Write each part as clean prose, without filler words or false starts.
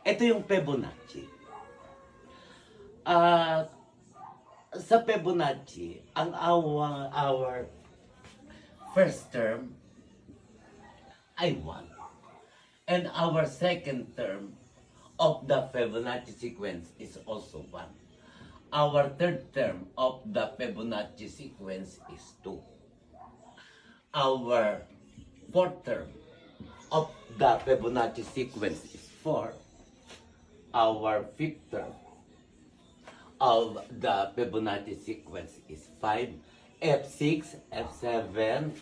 Ito yung Fibonacci. At sa Fibonacci, ang our first term ay 1. And our second term of the Fibonacci sequence is also 1. Our third term of the Fibonacci sequence is 2. Our fourth term of the Fibonacci sequence is 4. Our fifth term of the Fibonacci sequence is 5. F6, F7,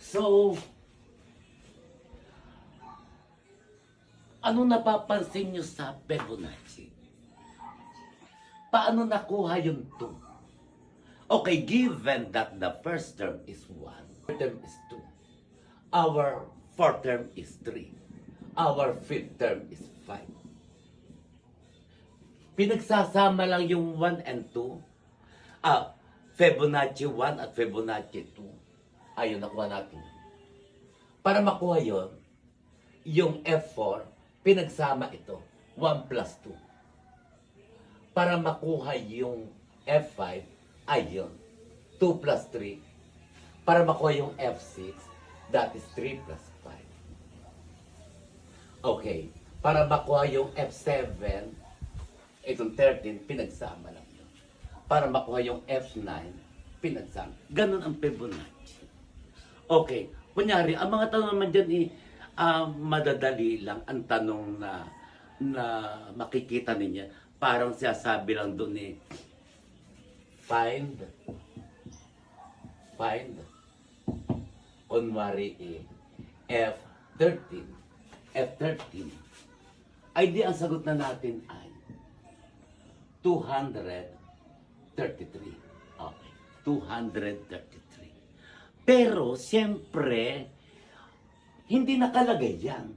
so, ano napapansin nyo sa Fibonacci? Paano nakuha yung 2? Okay, given that the first term is 1, third term is 2, our fourth term is 3, our fifth term is 5. Pinagsasama lang yung 1 and 2, Fibonacci 1 at Fibonacci 2. Ayun, nakuha natin. Para makuha yon, yung F4, pinagsama ito, 1 plus 2. Para makuha yung F5, ayun, 2 plus 3. Para makuha yung F6, that is 3 plus 5. Okay, para makuha yung F7, itong 13, pinagsama lang yun. Para makuha yung F9, pinagsama. Ganun ang Fibonacci. Okay, kunyari, ang mga tanong naman dyan madadali lang ang tanong na makikita ninyo. Parang sinasabi lang doon find, kunwari F13, ay di ang sagot na natin ay 233. Okay, 233. Pero, siyempre, hindi nakalagay yan.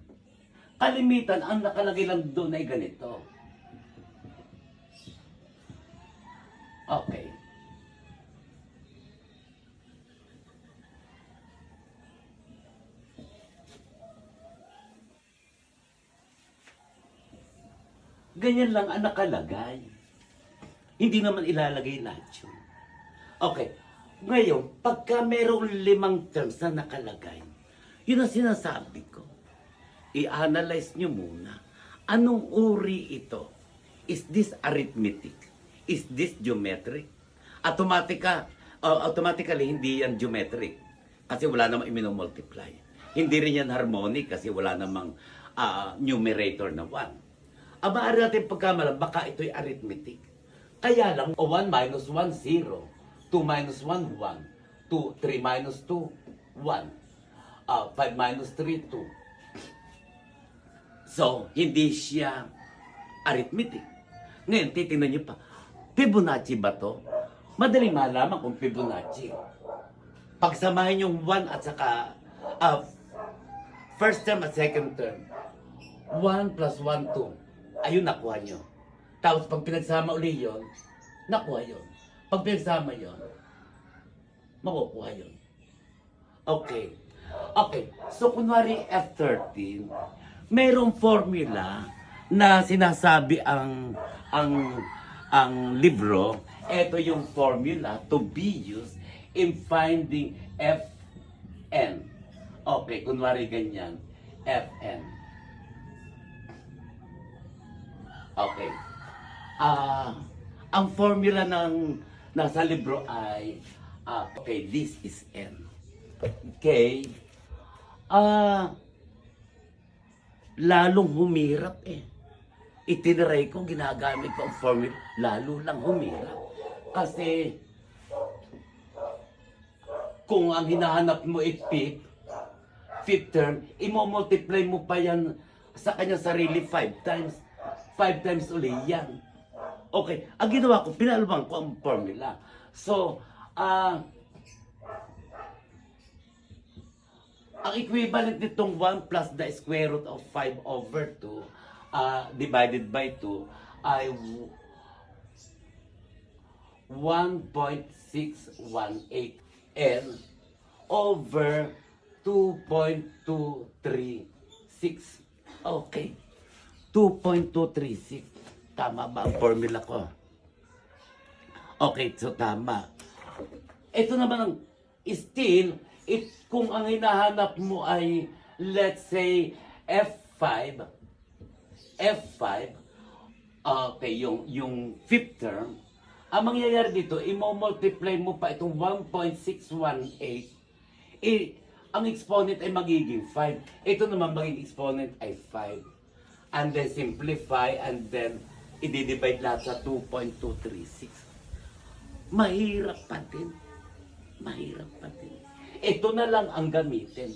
Kalimitan, ang nakalagay lang doon ay ganito. Okay. Ganyan lang ang nakalagay. Hindi naman ilalagay lahat yun. Okay. Ngayon, pagka merong 5 terms na nakalagay, yun ang sinasabi ko. I-analyze nyo muna. Anong uri ito? Is this arithmetic? Is this geometric? Automatically, hindi yan geometric. Kasi wala namang i-multiply. Hindi rin yan harmonic kasi wala namang numerator na 1. Maaari natin pagkamalan, baka ito'y arithmetic. Kaya lang, 1 minus 1, 0. 2 minus 1, 1. 3 minus 2, 1. 5 minus 3, 2. So, hindi siya arithmetic. Ngayon, titingnan niyo pa, Fibonacci ba to? Madaling malaman kung Fibonacci. Pagsamahin yung 1 at saka first term at second term. 1 plus 1, 2. Ayun, nakuha nyo. Tapos pag pinagsama uli yun, nakuha yun. Pag pinagsama yun, makukuha yun. Okay. Okay. So, kunwari F13, mayroong formula na sinasabi ang libro. Ito yung formula to be used in finding Fn. Okay, kunwari ganyan. Fn. Okay. Ang formula ng nasa libro ay okay, this is n. Okay. Lalong humirap Itiniray ko, ginagamit ko ang formula, lalo lang humirap. Kasi, kung ang hinahanap mo ay fifth term, imo-multiply mo pa yan sa kanyang sarili 5 times. 5 times uli yan. Okay, ang ginawa ko, pinalabang ko ang formula. So, Ang equivalent nitong 1 plus the square root of 5 over 2 divided by 2 ay 1.618 n over 2.236. Okay. 2.236. Tama ba ang formula ko? Okay, so tama. Ito naman ang still, kung ang hinahanap mo ay, let's say, F5, okay, yung fifth term, ang mangyayari dito, i-multiply mo pa itong 1.618, ang exponent ay magiging 5. Ito naman magiging exponent ay 5. And then simplify, and then i-divide lahat sa 2.236. Mahirap pa din. Mahirap pa din. Ito na lang ang gamitin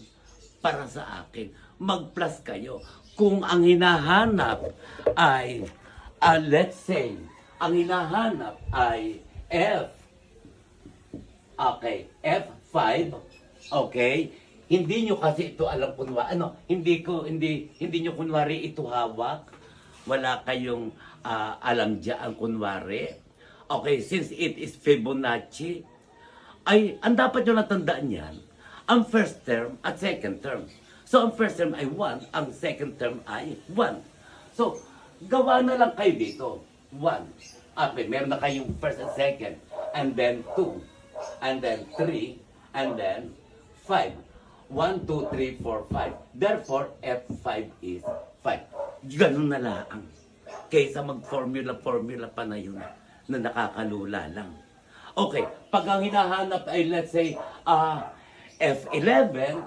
para sa akin. Mag-plus kayo. Kung ang hinahanap ay, let's say, ang hinahanap ay F. Okay, F5. Okay? Hindi nyo kasi ito alam kunwari. Hindi nyo kunwari ito hawak. Wala kayong alam dyan kunwari. Okay, since it is Fibonacci, ay, ang dapat nyo natandaan yan, ang first term at second term. So, ang first term ay 1, ang second term ay 1. So, gawa na lang kayo dito. 1. Okay, meron na kayong first and second. And then 2. And then 3. And then 5. 1, 2, 3, 4, 5. Therefore, F5 is 5. Ganun na lang. Kaysa mag-formula pa na yun na nakakalula lang. Okay, pag ang hinahanap ay let's say F11,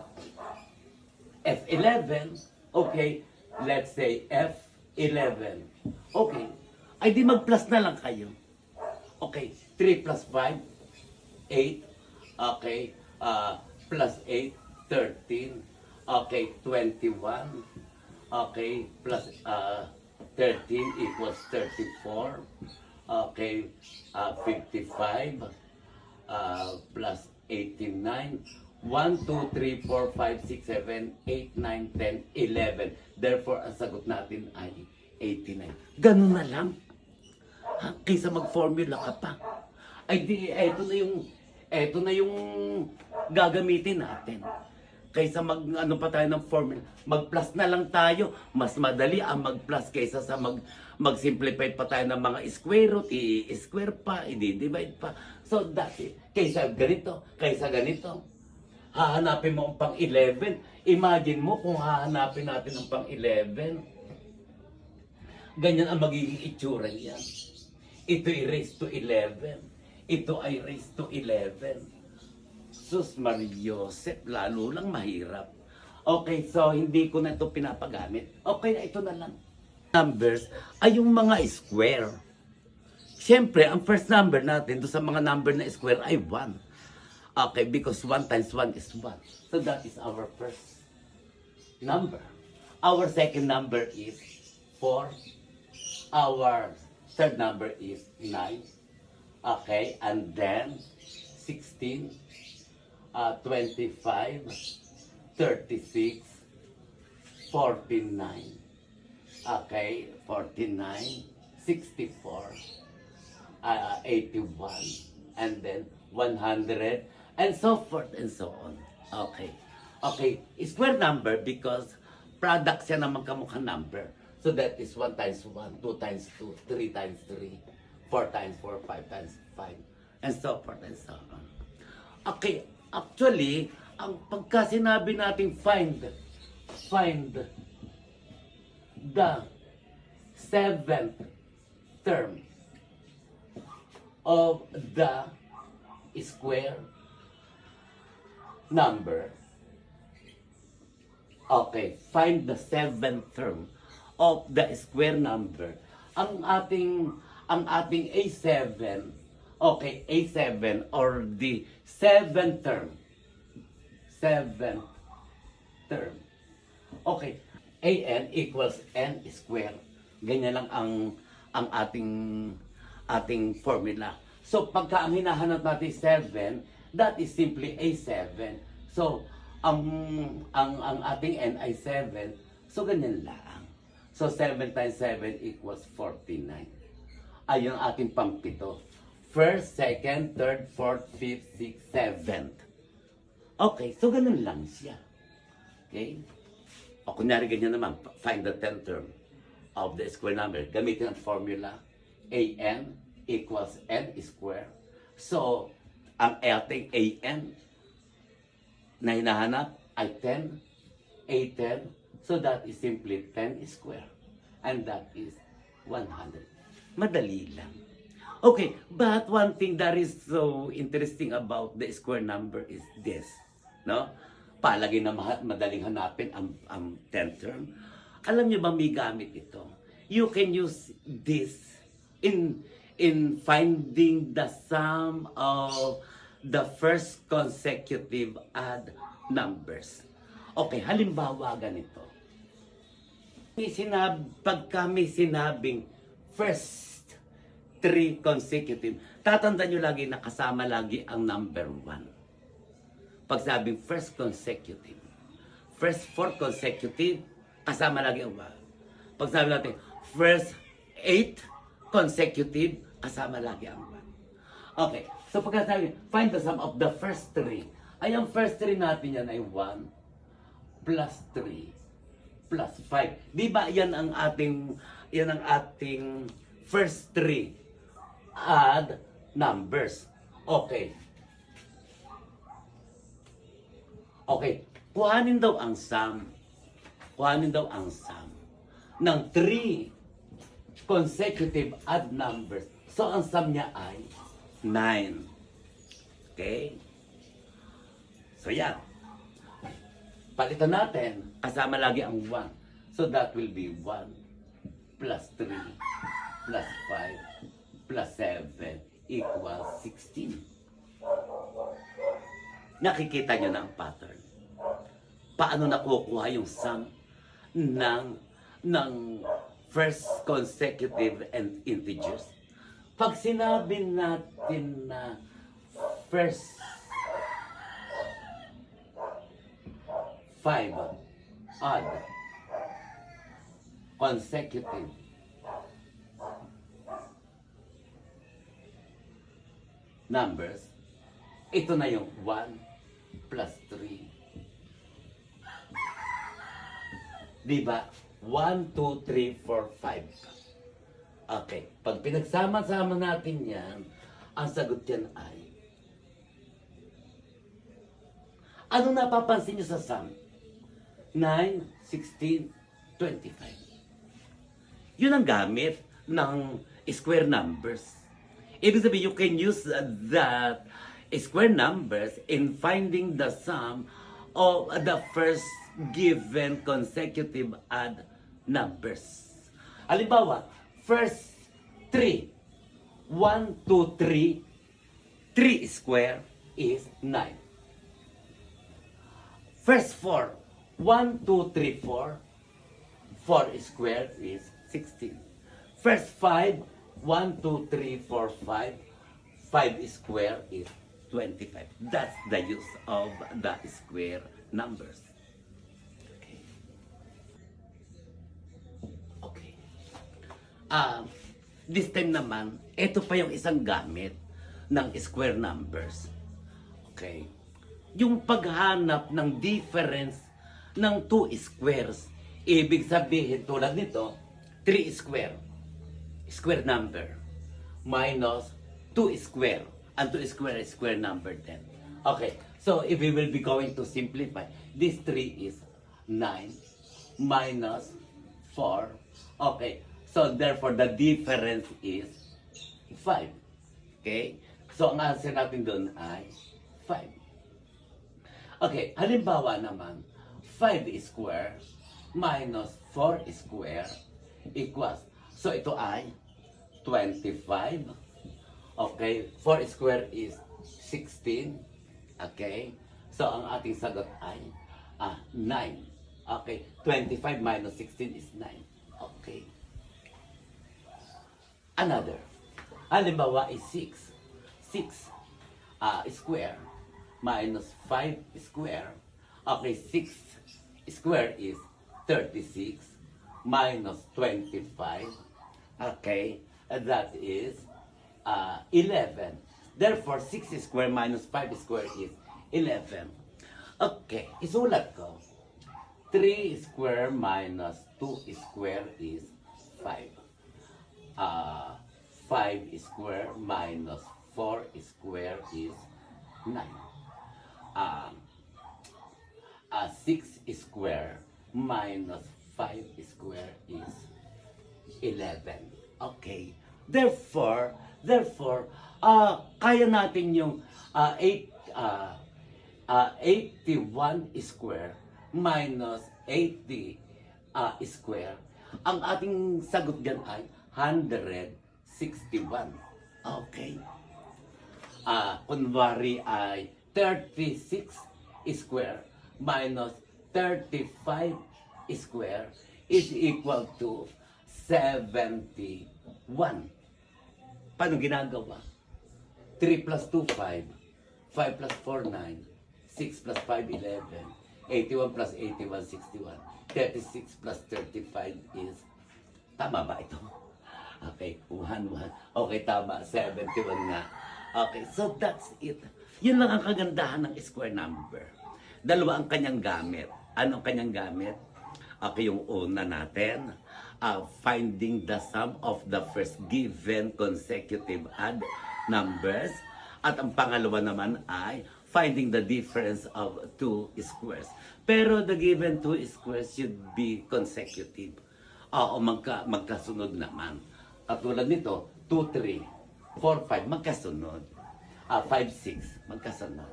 okay, let's say F11. Okay, ay di mag-plus na lang kayo. Okay, 3 plus 5, 8. Okay, plus 8, 13. Okay, 21. Okay, plus 13 equals 34. Okay, 55 plus 89. 1, 2, 3, 4, 5, 6, 7, 8, 9, 10, 11. Therefore, ang sagot natin ay 89. Ganun na lang. Ha? Kaysa mag-formula ka pa. Ay di, eto na yung gagamitin natin. Kaysa ano pa tayo ng formula, mag-plus na lang tayo. Mas madali ang mag-plus kaysa sa mag-simplify pa tayo ng mga square root, i-square pa, i-divide pa. So that's it. Kaysa ganito, hahanapin mo ang pang 11. Imagine mo kung hahanapin natin ang pang 11. Ganyan ang magiging itsura niyan. Ito ay raised to 11. Ito ay raised to 11. Sus Mariosep, lalo lang mahirap. Okay, so hindi ko na ito pinapagamit. Okay, ito na lang. Numbers ay yung mga square. Siyempre, ang first number natin do sa mga number na square ay 1. Okay, because 1 times 1 is 1. So that is our first number. Our second number is 4. Our third number is 9. Okay, and then 16. 25, 36, 49, okay, 49, 64, 81, and then 100, and so forth and so on. Okay. Okay, square number because product siya naman kamukhang number. So that is 1 times 1, 2 times 2, 3 times 3, 4 times 4, 5 times 5, and so forth and so on. Okay, actually, ang pagka sinabi natin find the seventh term of the square number. Okay, find the seventh term of the square number. Ang ating A7, okay, A7 or the seventh term. Seventh term. Okay, AN equals N square. Ganyan lang ang ating formula. So pagka ang hinahanap natin 7, that is simply A7. So ang ating n ay 7, so ganyan lang. So 7 times 7 equals 49. Ayun ang ating pampito. First, second, third, fourth, fifth, sixth, seventh. Okay, so ganun lang siya. Okay? O kunyari ganyan naman, find the 10th term of the square number. Gamitin ang formula, an equals n square. So, ang ating an na hinahanap ay 10, a10. So that is simply 10 square. And that is 100. Madali lang. Okay, but one thing that is so interesting about the square number is this. No? Palagi na madaling hanapin ang 10th term. Alam niyo ba may gamit ito? You can use this in finding the sum of the first consecutive odd numbers. Okay, halimbawa ganito. Pagka may sinabing first 3 consecutive, tatandaan nyo lagi na kasama lagi ang number 1. Pag sabing first consecutive, first 4 consecutive, kasama lagi ang 1. Pag sabi natin, first 8 consecutive, kasama lagi ang 1. Okay, so pagka sabi, find the sum of the first 3. Ay, ang first 3 natin yan ay 1 plus 3 plus 5. Di ba yan ang ating first 3 odd numbers. Okay. Okay. Kuhanin daw ang sum. Kuhanin daw ang sum ng 3 consecutive odd numbers. So, ang sum niya ay 9. Okay? So, yan. Palitan natin. Kasama lagi ang 1. So, that will be 1 plus 3 plus 5 plus 7 equals 16. Nakikita nyo na ang pattern. Paano nakukuha yung sum ng first consecutive and integers? Pag sinabi natin na first 5 odd consecutive numbers, ito na yung 1 plus 3. Diba? 1, 2, 3, 4, 5. Okay. Pag pinagsama-sama natin yan, ang sagot yan ay, ano napapansin nyo sa sum? 9, 16, 25. Yun ang gamit ng square numbers. Ibig sabihin, you can use that square numbers in finding the sum of the first given consecutive odd numbers. Halimbawa, first 3. 1, 2, 3. 3 square is 9. First 4. 1, 2, 3, 4. 4 square is 16. First 5. 1, 2, 3, 4, 5. 5 square is 25. That's the use of the square numbers. Okay. Okay. This time naman, ito pa yung isang gamit ng square numbers. Okay. Yung paghanap ng difference ng 2 squares. Ibig sabihin, tulad nito, 3 square. Square number minus 2 square. And 2 square is square number 10. Okay, so if we will be going to simplify, this 3 is 9 minus 4. Okay, so therefore the difference is 5. Okay, so ang answer natin doon ay 5. Okay, halimbawa naman, 5 square minus 4 square equals, so ito ay 25. Okay, 4 square is 16. Okay, so ang ating sagot ay 9. Okay, 25 minus 16 is 9. Okay. Another. Halimbawa is 6. 6 square minus 5 square. Okay, 6 square is 36 minus 25. Okay, and that is 11. Therefore, 6 square minus 5 square is 11. Okay, isulat ko. 3 square minus 2 square is 5. 5 square minus 4 square is 9. 6 square minus 5 square is 11. Okay. Therefore, kaya natin yung 81 square minus 80 square. Ang ating sagot dyan ay 161. Okay. Kunwari ay 36 square minus 35 square is equal to 71. Paano ginagawa? 3 plus 2, 5. 5 plus 4, 9. 6 plus 5, 11. 81 plus 81, 61. 36 plus 35 is... Tama ba ito? Okay, 1. Okay, tama. 71 nga. Okay, so that's it. Yun lang ang kagandahan ng square number. Dalawa ang kanyang gamit. Anong kanyang gamit? Okay, yung una natin, finding the sum of the first given consecutive odd numbers. At ang pangalawa naman ay finding the difference of two squares. Pero the given two squares should be consecutive. Oo, magkasunod naman. At tulad nito, 2, 3, 4, 5, magkasunod. 5, 6, magkasunod.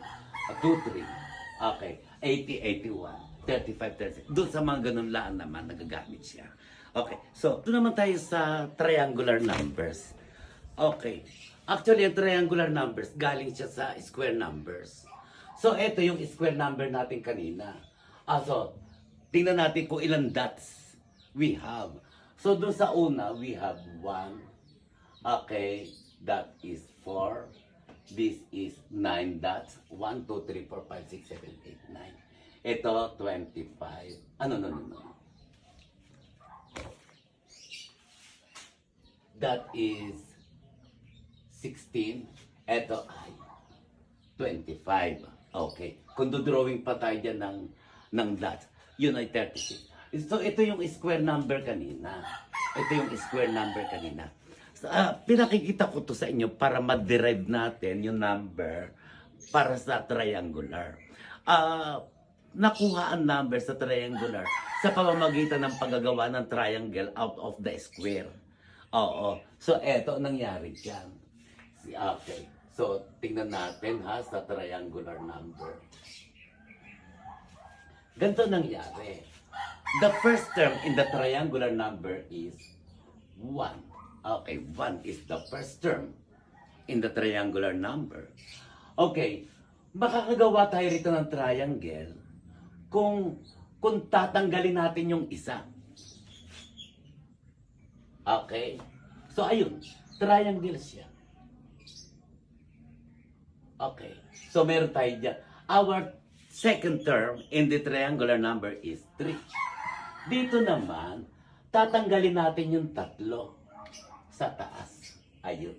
2, 3, okay, 80, 81. 35, 36. Doon sa mga ganun laan naman, nagagamit siya. Okay, so, ito naman tayo sa triangular numbers. Okay, actually, ang triangular numbers, galing siya sa square numbers. So, ito yung square number natin kanina. So, tingnan natin kung ilang dots we have. So, doon sa una, we have 1. Okay, that is 4. This is 9 dots. 1, 2, 3, 4, 5, 6, 7, 8, 9. Ito, 25. No. That is 16. Ito ay 25. Okay. Kung drawing pa tayo dyan ng dots, yun ay 36. So, ito yung square number kanina. So, pinakikita ko to sa inyo para ma-derive natin yung number para sa triangular. Nakuha ang number sa triangular sa pamamagitan ng paggagawa ng triangle out of the square. Oo. So, eto nangyari dyan. Okay. So, tingnan natin ha sa triangular number. Ganito nangyari. The first term in the triangular number is 1. Okay, 1 is the first term in the triangular number. Okay, makakagawa tayo rito ng triangle kung tatanggalin natin yung isa. Okay? So, ayun. Triangle siya. Okay. So, meron tayo dyan. Our second term in the triangular number is 3. Dito naman, tatanggalin natin yung 3 sa taas. Ayun.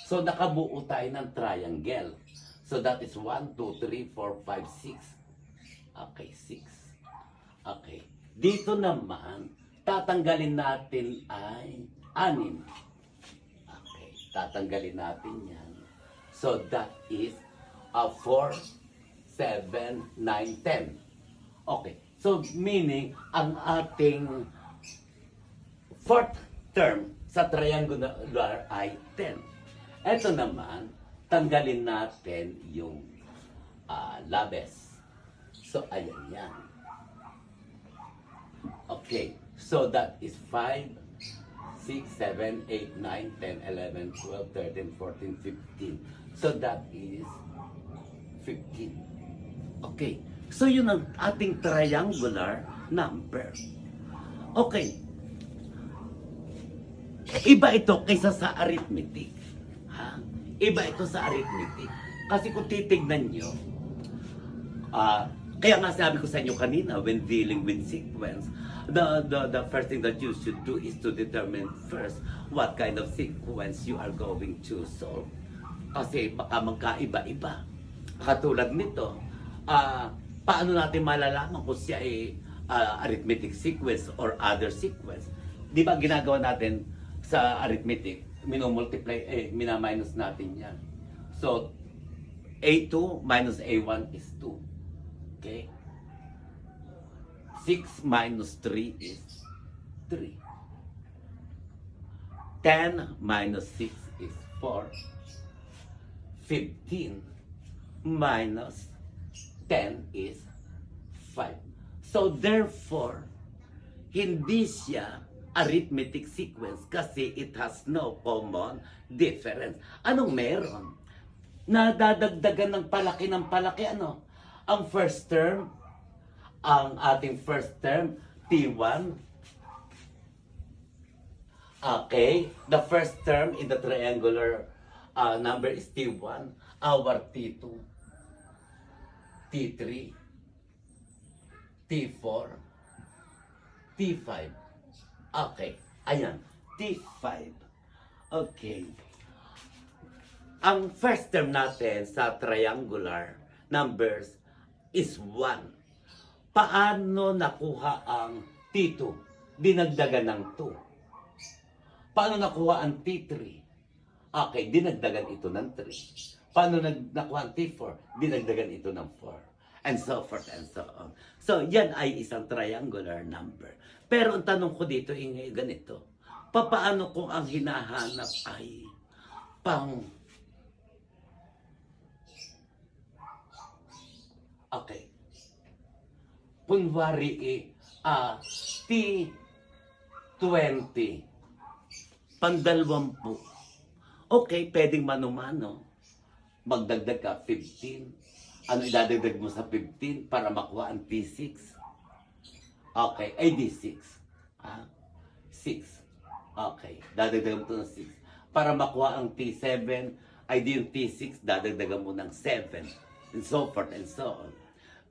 So, nakabuo tayo ng triangle. So, that is 1, 2, 3, 4, 5, 6. Okay, 6. Okay. Dito naman, tatanggalin natin ay 6. Okay, tatanggalin natin yan. So, that is 4, 7, 9, 10. Okay. So, meaning, ang ating fourth term sa triangular ay 10. Ito naman, tanggalin natin yung labes. So, ayan yan. Okay. So, that is 5, 6, 7, 8, 9, 10, 11, 12, 13, 14, 15. So, that is 15. Okay. So, yun ang ating triangular number. Okay. Iba ito kaysa sa arithmetic. Ha? Iba ito sa arithmetic. Kasi kung titignan nyo, Kaya nga sabi ko sa inyo kanina, when dealing with sequence, the first thing that you should do is to determine first what kind of sequence you are going to solve. Kasi baka magkaiba-iba. Katulad nito, paano natin malalaman kung siya ay arithmetic sequence or other sequence? Di ba ginagawa natin sa arithmetic, minomultiply, minaminus natin yan. So, A2 minus A1 is 2. Okay? 6 minus 3 is 3. 10 minus 6 is 4. 15 minus 10 is 5. So therefore, hindi siya arithmetic sequence kasi it has no common difference. Anong meron? Nadadagdagan ng palaki, ano? Ang first term, ang ating first term, T1. Okay, the first term in the triangular number is T1. Our T2, T3, T4, T5. Okay, ayan, T5. Okay. Ang first term natin sa triangular numbers is 1. Paano nakuha ang T2? Dinagdagan ng 2. Paano nakuha ang T3? Okay, dinagdagan ito ng 3. Paano nakuha ang T4? Dinagdagan ito ng 4. And so forth and so on. So, yan ay isang triangular number. Pero ang tanong ko dito ay ganito. Papaano kung ang hinahanap ay pang... Okay. Kunwari T20. Pandalwampu. Okay, pwedeng mano-mano. Magdagdag ka 15. Ano idadagdag mo sa 15 para makuha ang T6? Okay, ay D6. 6. Okay, dadagdagan mo ito ng 6. Para makuha ang T7, ay di yung T6, dadagdagan mo ng 7. And so forth and so on.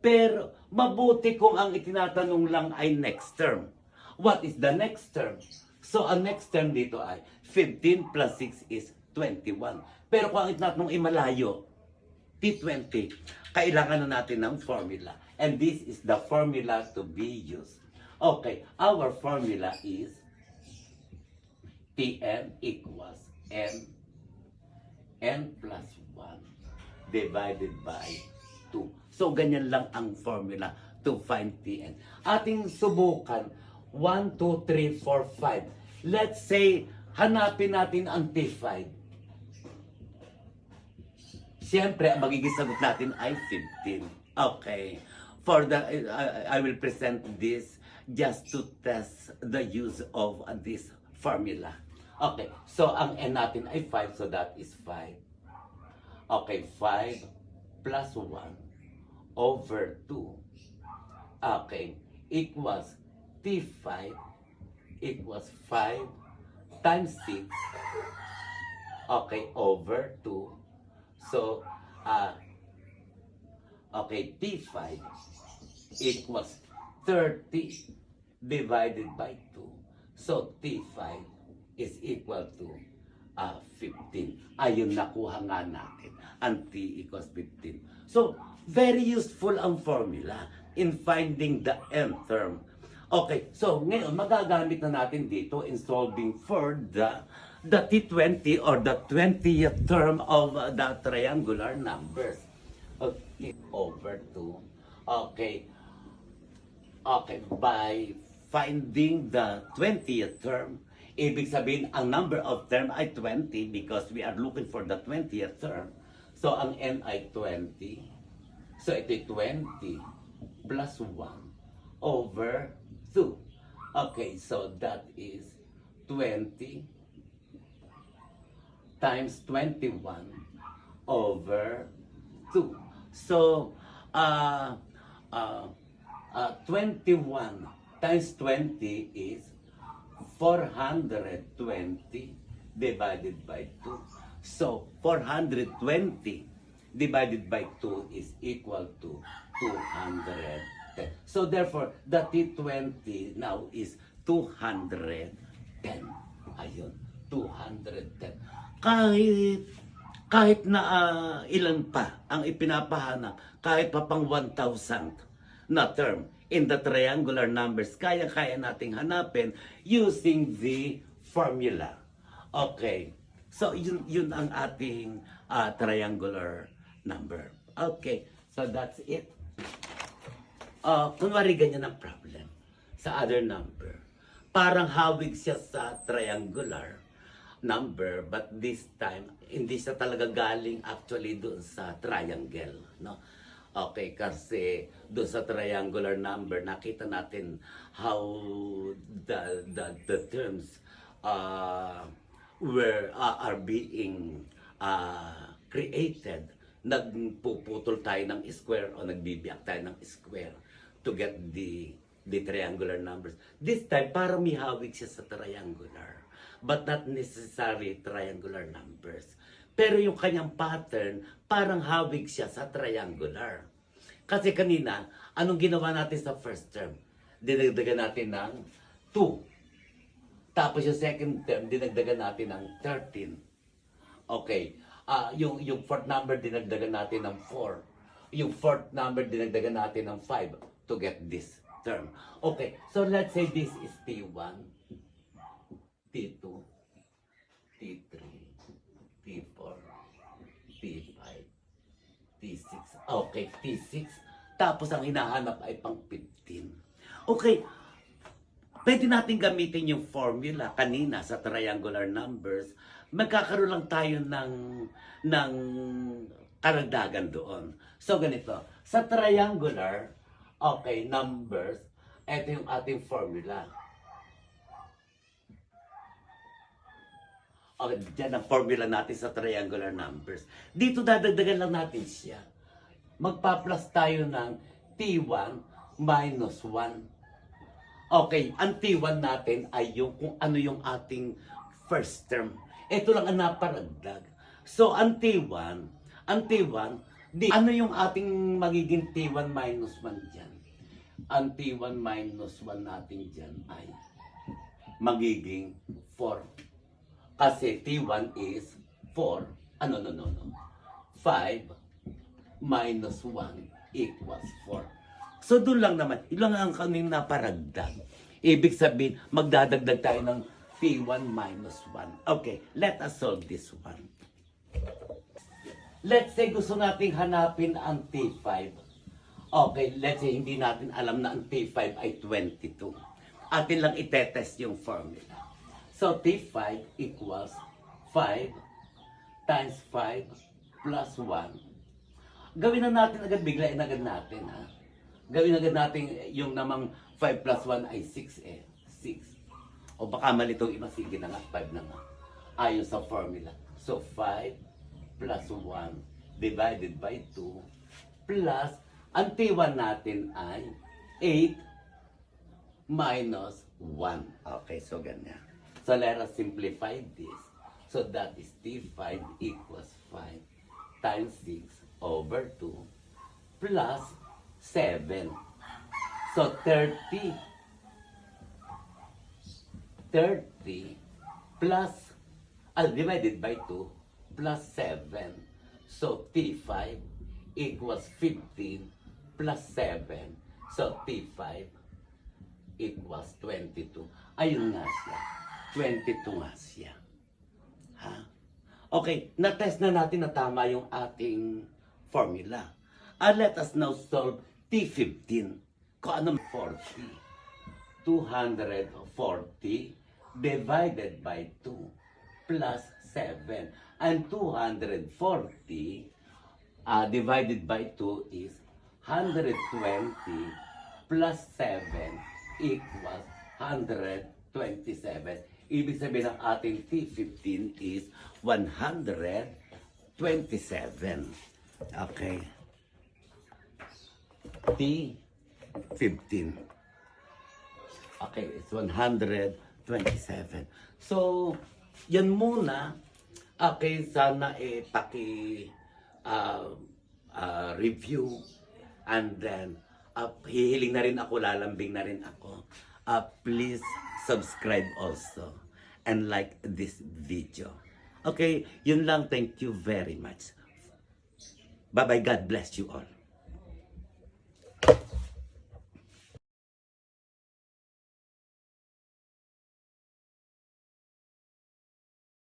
Pero, mabuti kung ang itinatanong lang ay next term. What is the next term? So, ang next term dito ay 15 plus 6 is 21. Pero kung ang itinatanong ay malayo, T20, kailangan na natin ng formula. And this is the formula to be used. Okay, our formula is Tn equals n plus 1 divided by 2. So, ganyan lang ang formula to find Tn. Ating subukan, 1, 2, 3, 4, 5. Let's say, hanapin natin ang T5. Siyempre, ang magiging sagot natin ay 15. Okay. For the, I will present this just to test the use of this formula. Okay. So, ang n natin ay 5, so that is 5. Okay, 5 plus 1 over 2. Okay, equals T5 equals 5 times 6. Okay, over 2. So, okay, T5 equals 30 divided by 2. So, T5 is equal to 15. Ayun, nakuha nga natin. Ang T equals 15. So, very useful ang formula in finding the nth term. Okay, so ngayon, magagamit na natin dito in solving for the T20 or the 20th term of the triangular numbers. Okay, over 2. Okay. Okay, by finding the 20th term, ibig sabihin, ang number of term ay 20 because we are looking for the 20th term. So, ang n ay 20. So, ito ay 20 plus 1 over 2. Okay, so that is 20 times 21 over 2. So, 21 times 20 is 420 divided by 2. So, 420 divided by 2 is equal to 210. So therefore, the T20 now is 210. Ayun, 210. Kahit na ilan pa ang ipinapahanap, kahit pa pang 1,000 na term in the triangular numbers, kaya-kaya nating hanapin using the formula. Okay. So, yun ang ating triangular number. Okay. So, that's it. Kunwari ganyan ang problem sa other number. Parang hawig siya sa triangular number, but this time, hindi siya talaga galing actually doon sa triangle, no? Okay, kasi doon sa triangular number, nakita natin how the terms are being created. Nagpuputol tayo ng square o nagbibiyak tayo ng square to get the triangular numbers. This time, parang may hawig siya sa triangular, but not necessarily triangular numbers. Pero yung kanyang pattern, parang hawig siya sa triangular. Kasi kanina, anong ginawa natin sa first term? Dinagdagan natin ng 2. Tapos yung second term, dinagdagan natin ng 13. Okay. Yung fourth number, dinagdagan natin ng 4. Yung fourth number, dinagdagan natin ng 5 to get this term. Okay. So let's say this is T1, T2, T3, T4, T5, T6. Okay, T6. Tapos ang hinahanap ay pang 15. Okay. Pwede natin gamitin yung formula kanina sa triangular numbers. Magkakaroon lang tayo ng karagdagan doon. So ganito. Sa triangular, okay, numbers, ito yung ating formula. Okay, dyan ang formula natin sa triangular numbers. Dito dadagdagan lang natin siya. Magpa-plus tayo ng T1 minus 1. Okay, ang T1 natin ay yung kung ano yung ating first term. Ito lang ang naparagdag. So, ang T1, ano yung ating magiging T1 minus 1 dyan? Ang T1 minus 1 natin dyan ay magiging 4. Kasi T1 is 4. 5 minus 1 equals 4. So doon lang naman, ilang ang kaming naparagdag. Ibig sabihin, magdadagdag tayo ng T1 minus 1. Okay, let us solve this one. Let's say gusto nating hanapin ang T5. Okay, let's say hindi natin alam na ang T5 ay 22. Atin lang itetest yung formula. So T5 equals 5 times 5 plus 1. Gawin na natin agad, biglain agad natin, ha? Gawin agad natin yung namang 5 plus 1 ay 6 eh. 6. O baka malitong iba, sige na nga, 5 na nga. Ayon sa formula. So 5 plus 1 divided by 2 plus, ang T1 natin ay 8 minus 1. Okay, so ganyan. So let us simplify this. So that is T5 equals 5 times 6 over 2 plus 7. So 30 plus divided by 2 plus 7. So T5 equals 15 plus 7. So T5 equals 22. Ayun nga siya. 22 nga siya. Ha? Okay, na-test na natin na tama yung ating formula. Let us now solve T15. Kung ano 40. 240 divided by 2 plus 7. And 240 divided by 2 is 120 plus 7 equals 127. Ibig sabihin ng ating T15 is 127. Okay. T15. Okay, it's 127. So, yan muna. Okay, sana review. And then, hihiling na rin ako, lalambing na rin ako. Please subscribe also and like this video. Okay, yun lang. Thank you very much. Bye-bye. God bless you all.